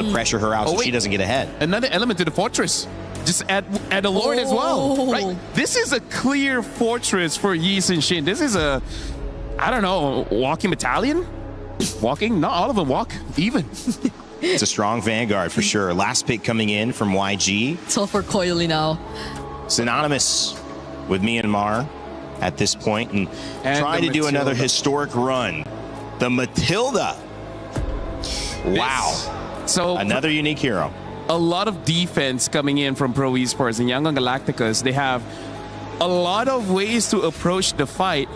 to pressure her out so she doesn't get ahead. Another element to the fortress. Just add a Lord as well, right? This is a clear fortress for Yi Sun-shin. This is a, I don't know, walking battalion? Walking? Not all of them walk even. It's a strong vanguard for sure. Last pick coming in from YG. So for Coily now. Synonymous with Myanmar at this point and trying to do another historic run. The Matilda. Wow. So another unique hero. A lot of defense coming in from Pro Esports and Yangon Galacticos. They have a lot of ways to approach the fight.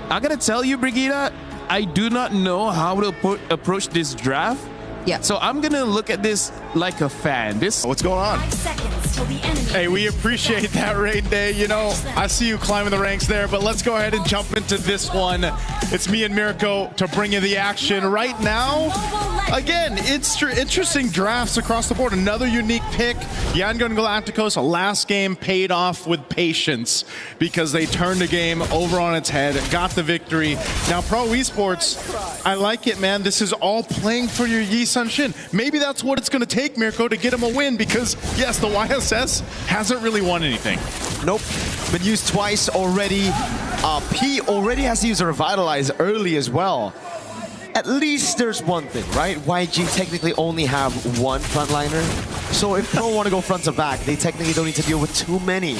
I gotta tell you, Brigida, I do not know how to approach this draft. Yeah. So I'm gonna look at this like a fan. What's going on? 5 seconds till the enemy. Hey, we appreciate that, Rain Day. You know, I see you climbing the ranks there, but let's go ahead and jump into this one. It's me and Mirko to bring you the action right now. Again, it's interesting drafts across the board. Another unique pick. Yangon Galacticos, last game paid off with patience because they turned the game over on its head, got the victory. Now, Pro Esports, I like it, man. This is all playing for your Yi Sun-shin. Maybe that's what it's going to take, Mirko, to get him a win because, yes, the YSS hasn't really won anything. Nope. Been used twice already. P already has to use a Revitalize early as well. At least there's one thing, right? YG technically only have one frontliner. So if Pro want to go front to back, they technically don't need to deal with too many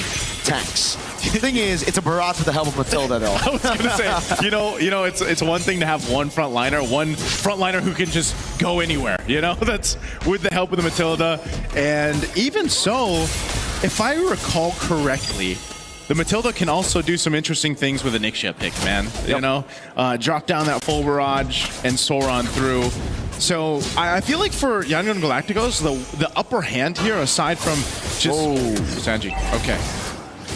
tanks. The thing is, it's a barrage with the help of Matilda, though. I was going to say, you know, it's one thing to have one frontliner who can just go anywhere, you know? That's with the help of the Matilda. And even so, if I recall correctly, the Matilda can also do some interesting things with a Nixia pick, man. Yep. You know, drop down that full barrage and soar on through. So I feel like for Yangon Galacticos, the upper hand here, aside from just Sanji. Okay,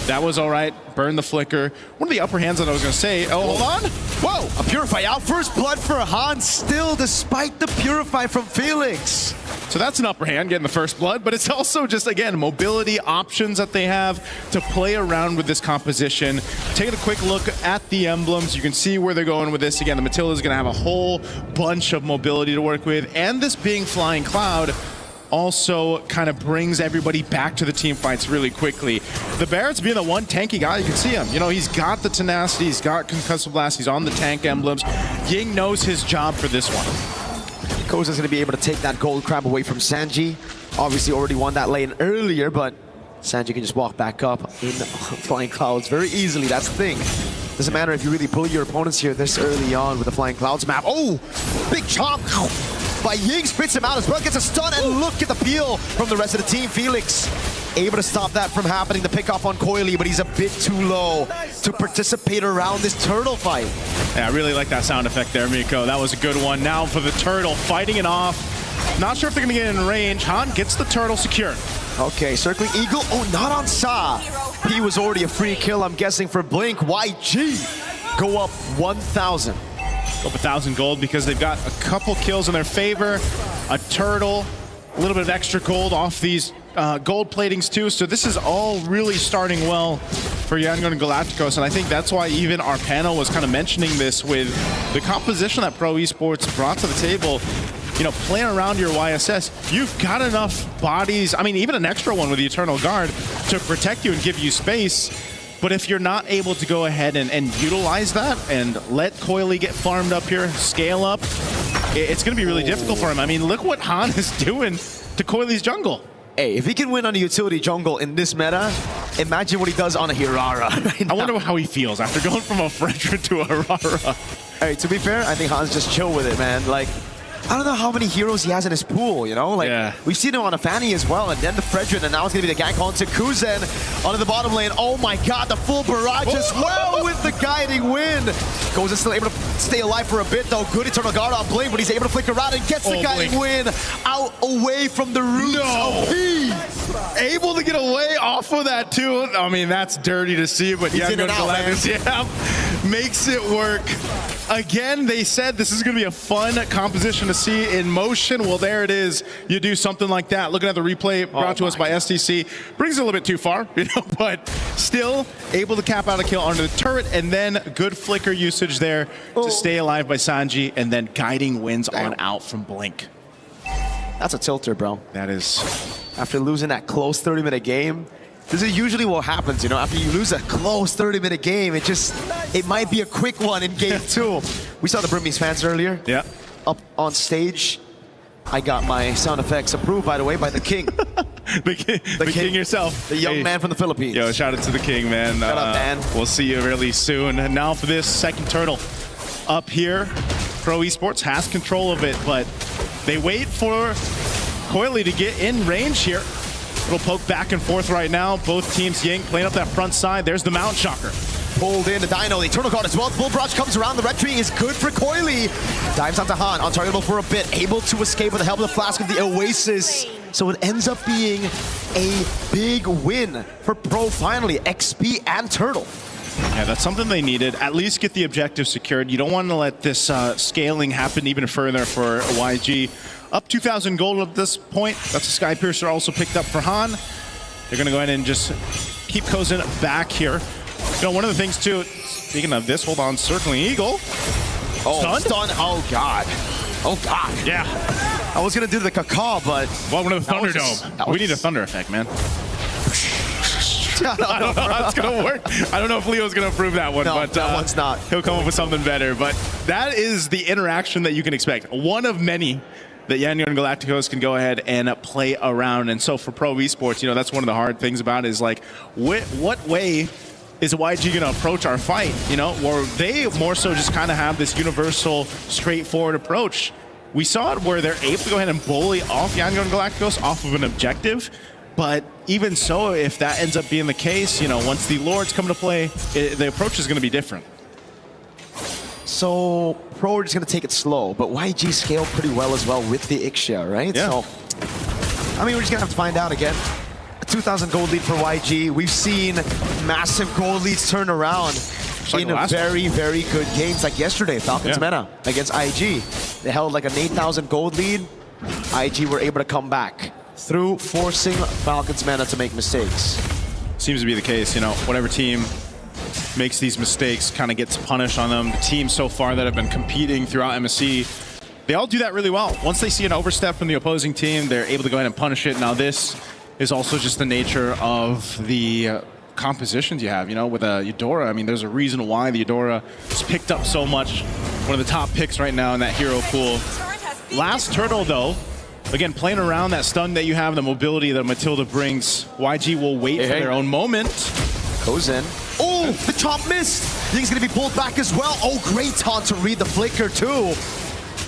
that was all right. Burn the flicker. One of the upper hands that I was going to say. Oh, hold on. Whoa, a Purify out. First blood for Hans still, despite the Purify from Felix. So that's an upper hand, getting the first blood, but it's also just, again, mobility options that they have to play around with this composition. Taking a quick look at the emblems, you can see where they're going with this. Again, the Matilda is going to have a whole bunch of mobility to work with, and this being Flying Cloud also kind of brings everybody back to the team fights really quickly. The Barrett's being the one tanky guy, you can see him. You know, he's got the tenacity, he's got concussive blast, he's on the tank emblems. Ying knows his job for this one. Koza's going to be able to take that gold crab away from Sanji. Obviously already won that lane earlier, but Sanji can just walk back up in Flying Clouds very easily. That's the thing. Doesn't matter if you really bully your opponents here this early on with the Flying Clouds map. Oh, big chop by Ying, spits him out as well, gets a stun, and look at the peel from the rest of the team. Felix able to stop that from happening, the pick off on Coily, but he's a bit too low to participate around this turtle fight. Yeah, I really like that sound effect there, Miko. That was a good one. Now for the turtle, fighting it off. Not sure if they're going to get in range. Han gets the turtle secured. Okay, circling Eagle. Oh, not on Sa. He was already a free kill, I'm guessing, for Blink. YG go up 1,000. Up 1,000 gold because they've got a couple kills in their favor. A turtle, a little bit of extra gold off these gold platings too. So this is all really starting well for Yangon Galacticos, and I think that's why even our panel was kind of mentioning this with the composition that Pro Esports brought to the table. You know, playing around your YSS, you've got enough bodies, I mean, even an extra one with the Eternal Guard to protect you and give you space. But if you're not able to go ahead and utilize that and let Coily get farmed up here, scale up, it's going to be really difficult for him. I mean, look what Han is doing to Coily's jungle. Hey, if he can win on a utility jungle in this meta, imagine what he does on a Hirara right now. I wonder how he feels after going from a Fredra to a Hirara. Hey, to be fair, I think Han's just chill with it, man. Like, I don't know how many heroes he has in his pool, you know? Like, we've seen him on a Fanny as well, and then the Fredrin, and now it's going to be the gank onto Kuzen onto the bottom lane. Oh my god, the full barrage as well with the guiding wind. Goes still able to stay alive for a bit, though. Good Eternal Guard on Blink, but he's able to flick around and gets the guiding wind out away from the roots. No! Able to get away off of that, too. I mean, that's dirty to see, but yeah, makes it work. Again, they said this is going to be a fun composition to see in motion. Well, there it is. You do something like that. Looking at the replay brought to us by STC. Brings it a little bit too far, you know, but still able to cap out a kill onto the turret, and then good flicker usage there to stay alive by Sanji, and then guiding wins on out from Blink. That's a tilter, bro. That is. After losing that close 30-minute game, this is usually what happens, you know, after you lose a close 30-minute game, it might be a quick one in game 2. We saw the Burmese fans earlier. Yeah. Up on stage. I got my sound effects approved, by the way, by the king. the king yourself. The young man from the Philippines. Yo, shout out to the king, man. Shout out, man. We'll see you really soon. And now for this second turtle. Up here, Pro Esports has control of it, but they wait for Coily to get in range here. Little poke back and forth right now. Both teams, Ying playing up that front side. There's the Mount Shocker. Pulled in the Dino, the Eternal Guard as well. Bull Barrage comes around. The red tree is good for Coily. Dives onto Han, untargetable for a bit. Able to escape with the help of the Flask of the Oasis. So it ends up being a big win for Pro finally. XP and Turtle. Yeah, that's something they needed. At least get the objective secured. You don't want to let this scaling happen even further for YG. Up 2,000 gold at this point. That's a Sky Piercer also picked up for Han. They're going to go ahead and just keep Kozin back here. You know, one of the things, too, speaking of this, hold on, Circling Eagle. Oh, stun. Oh, God. Oh, God. Yeah. I was going to do the caca, but... Welcome to the Thunderdome. We need a Thunder effect, man. I don't know how that's going to work. I don't know if Leo's going to approve that one, no, but that one's not. He'll come up with something better. But that is the interaction that you can expect. One of many that Yangon Galacticos can go ahead and play around. And so for Pro Esports, you know, that's one of the hard things about it is like, what way is YG going to approach our fight? You know, or they more so just kind of have this universal, straightforward approach. We saw it where they're able to go ahead and bully off Yangon Galacticos off of an objective. But even so, if that ends up being the case, you know, once the Lords come to play, the approach is going to be different. So Pro are just going to take it slow, but YG scaled pretty well as well with the Ixia, right? Yeah. So, I mean, we're just going to have to find out again. A 2,000 gold lead for YG. We've seen massive gold leads turn around in very, very good games. Like yesterday, Falcons Meta against IG. They held like an 8,000 gold lead. IG were able to come back through forcing Falcons Meta to make mistakes. Seems to be the case, you know, whatever team makes these mistakes kind of gets punished on them. The teams so far that have been competing throughout MSC, they all do that really well. Once they see an overstep from the opposing team, they're able to go ahead and punish it. Now this is also just the nature of the compositions you have, you know, with a Eudora. I mean, there's a reason why the Eudora is picked up so much. One of the top picks right now in that hero pool. Last Turtle, though, again, playing around that stun that you have, the mobility that Matilda brings, YG will wait for their own moment. Goes in. Oh, the chomp missed. He's going to be pulled back as well. Oh, great taunt to read the flicker too.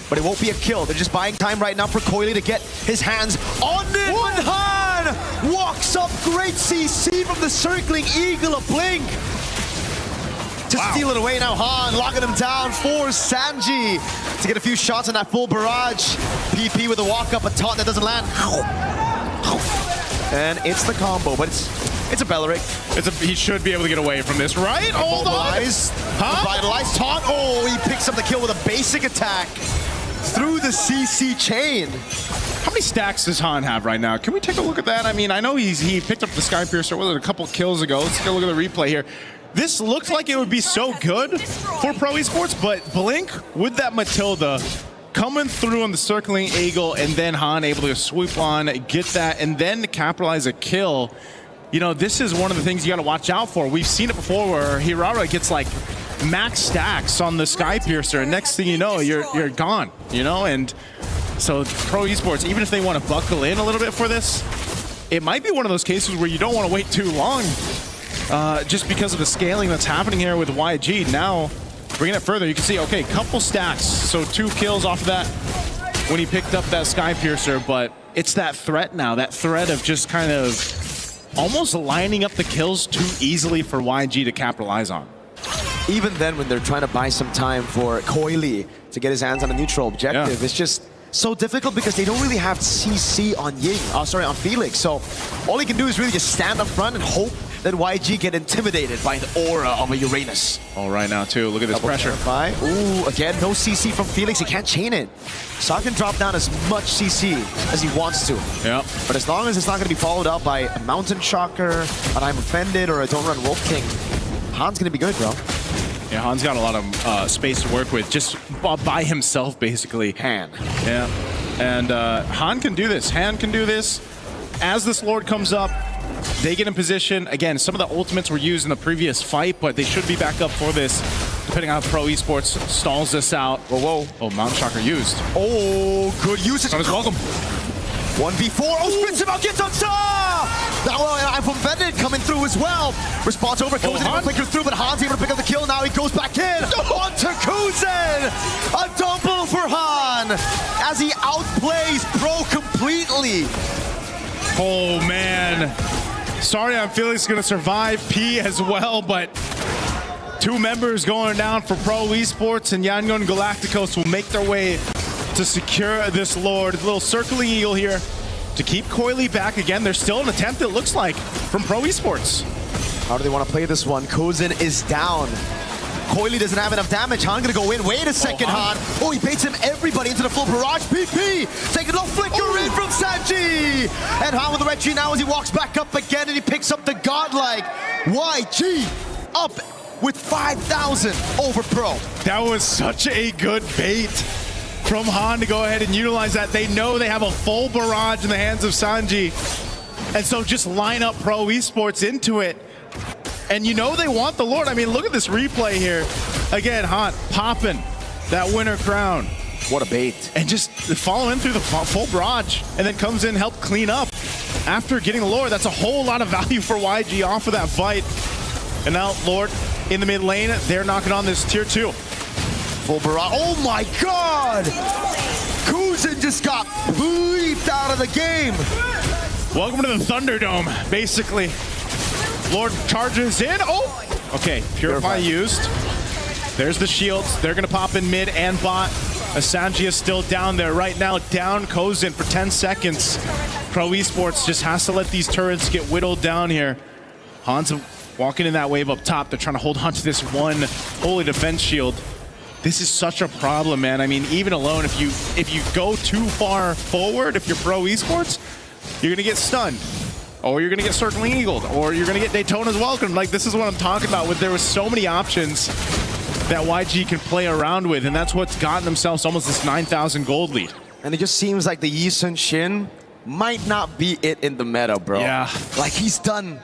But it won't be a kill. They're just buying time right now for Coily to get his hands on it. But Han walks up. Great CC from the Circling Eagle, a blink. To steal it away now, Han locking him down for Sanji to get a few shots on that full barrage. PP with a walk up, a taunt that doesn't land. And it's the combo, but it's a Belleric. He should be able to get away from this, right? Hold on. Revitalize taunt. Oh, he picks up the kill with a basic attack through the CC chain. How many stacks does Han have right now? Can we take a look at that? I mean, I know he picked up the Sky Piercer, was it a couple kills ago? Let's take a look at the replay here. This looked like it would be so good for Pro Esports, but Blink with that Matilda coming through on the Circling Eagle, and then Han able to swoop on, get that, and then capitalize a kill. You know, this is one of the things you got to watch out for. We've seen it before where Hirara gets like max stacks on the Sky Piercer, and next thing you know, you're gone, you know? And so Pro Esports, even if they want to buckle in a little bit for this, it might be one of those cases where you don't want to wait too long just because of the scaling that's happening here with YG. Now, bringing it further, you can see, okay, couple stacks. So 2 kills off of that when he picked up that Sky Piercer, but it's that threat now, that threat of just kind of almost lining up the kills too easily for YG to capitalize on. Even then, when they're trying to buy some time for Coily to get his hands on a neutral objective, it's just so difficult because they don't really have CC on Ying, on Felix. So all he can do is really just stand up front and hope that YG get intimidated by the aura of a Uranus. All right now too, look at this pressure. Ooh, again, no CC from Felix, he can't chain it. So I can drop down as much CC as he wants to. Yeah. But as long as it's not going to be followed up by a Mountain Shocker, an I'm Offended, or a Don't Run Wolf King, Han's going to be good, bro. Yeah, Han's got a lot of space to work with, just by himself, basically. Han. Yeah. And Han can do this. Han can do this. As this Lord comes up, they get in position. Again, some of the ultimates were used in the previous fight, but they should be back up for this, depending on how Pro Esports stalls this out. Whoa. Oh, Mount Shocker used. Oh, good usage. Son is welcome. 1v4. Oh, spins him out, gets on top! I'm from Vended coming through as well. Response over, Kuzen able to flicker through, but Han's able to pick up the kill. Now he goes back in. Onto Kuzen! A double for Han as he outplays Pro completely. Oh, man. Sorry, I'm feeling it's going to survive P as well, but 2 members going down for Pro Esports, and Yangon Galacticos will make their way to secure this Lord. A little circling eagle here to keep Coily back again. There's still an attempt, it looks like, from Pro Esports. How do they want to play this one? Kuzen is down. Coily doesn't have enough damage. Han gonna go in. Wait a second, Han. Oh, he baits him everybody into the full barrage. PP taking a little flicker in from Sanji. And Han with the red tree now as he walks back up again and he picks up the godlike YG up with 5,000 over Pro. That was such a good bait from Han to go ahead and utilize that. They know they have a full barrage in the hands of Sanji. And so just line up Pro Esports into it. And you know they want the Lord. I mean, look at this replay here. Again, Han popping that winner crown. What a bait. And just following through the full barrage and then comes in, help clean up. After getting the Lord, that's a whole lot of value for YG off of that fight. And now Lord in the mid lane, they're knocking on this tier 2. Full barrage. Oh my God! Kuzen just got bleeped out of the game. Welcome to the Thunderdome, basically. Lord charges in. Oh! Okay, Purify used. There's the shields. They're going to pop in mid and bot. Sanji is still down there right now. Down Kozen for 10 seconds. Pro Esports just has to let these turrets get whittled down here. Han's walking in that wave up top. They're trying to hold on to this one holy defense shield. This is such a problem, man. I mean, even alone, if you go too far forward, if you're Pro Esports, you're going to get stunned. Or you're going to get Circling Eagled, or you're going to get Daytona's Welcome. Like, this is what I'm talking about. There was so many options that YG can play around with, and that's what's gotten themselves almost this 9,000 gold lead. And it just seems like the Yi Sun Shin might not be it in the meta, bro. Yeah. Like, he's done...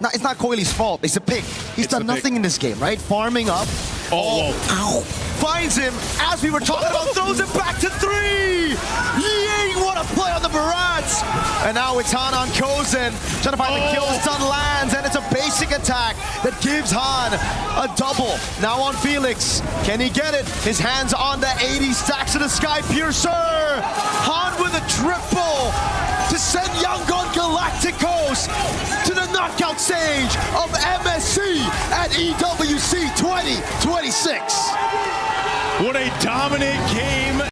it's not Coily's fault. It's a pick. He's done nothing in this game, right? Farming up. Oh, ow. Finds him, as we were talking about, throws him back to 3! Yay, what a play on the barrage! And now it's Han on Kozen, trying to find the kill, stun lands, and it's a basic attack that gives Han a double. Now on Felix, can he get it? His hands on the 80 stacks of the Sky Piercer! Han with a triple to send Yangon Galacticos to the knockout stage of MSC at EWC 2026. what a dominant game.